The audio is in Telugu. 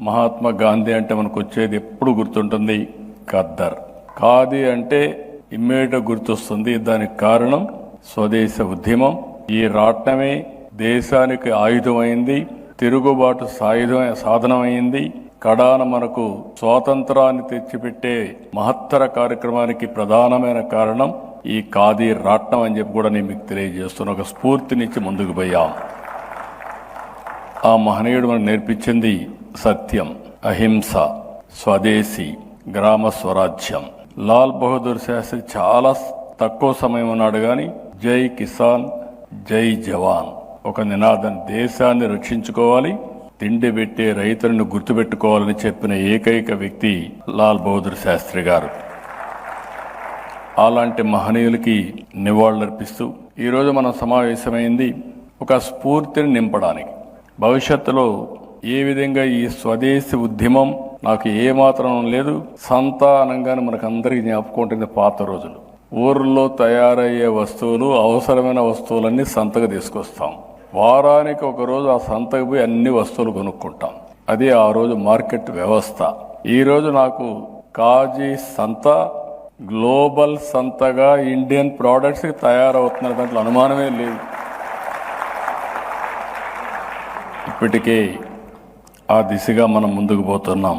మహాత్మా గాంధీ అంటే మనకు వచ్చేది ఎప్పుడు గుర్తుంటుంది ఖద్దర్. ఖాదీ అంటే ఇమ్మీడియట్ గుర్తొస్తుంది. దానికి కారణం స్వదేశ ఉద్యమం. ఈ రాట్నమే దేశానికి ఆయుధమైంది, తిరుగుబాటు సాధనమైంది. కడాన మనకు స్వాతంత్రాన్ని తెచ్చిపెట్టే మహత్తర కార్యక్రమానికి ప్రధానమైన కారణం ఈ ఖాదీ రాట్నం అని చెప్పి కూడా నేను మీకు తెలియజేస్తున్న ఒక స్ఫూర్తినిచ్చి ముందుకు పోయాం. ఆ మహనీయుడు మనకు నేర్పించింది సత్యం, అహింస, స్వదేశీ, గ్రామ స్వరాజ్యం. లాల్ బహదూర్ శాస్త్రి చాలా తక్కువ సమయం ఉన్నాడు కానీ జై కిసాన్, జై జవాన్ ఒక నినాదం. దేశాన్ని రక్షించుకోవాలి, తిండి పెట్టే రైతులను గుర్తుపెట్టుకోవాలని చెప్పిన ఏకైక వ్యక్తి లాల్ బహదూర్ శాస్త్రి గారు. అలాంటి మహనీయులకి నివాళులర్పిస్తూ ఈరోజు మనం సమావేశమైంది ఒక స్ఫూర్తిని నింపడానికి. భవిష్యత్తులో ఏ విధంగా ఈ స్వదేశీ ఉద్యమం నాకు ఏమాత్రం లేదు. సంత అనగానే మనకు అందరికీ జ్ఞాపకం పాత రోజులు. ఊర్లో తయారయ్యే వస్తువులు, అవసరమైన వస్తువులన్నీ సంతకు తీసుకొస్తాం. వారానికి ఒక రోజు ఆ సంతకు పోయి అన్ని వస్తువులు కొనుక్కుంటాం. అది ఆ రోజు మార్కెట్ వ్యవస్థ. ఈరోజు నాకు కాజీ సంత గ్లోబల్ సంతగా ఇండియన్ ప్రోడక్ట్స్ తయారవుతున్న దాంట్లో అనుమానమే లేదు. ఇప్పటికే ఆ దిశగా మనం ముందుకు పోతున్నాం.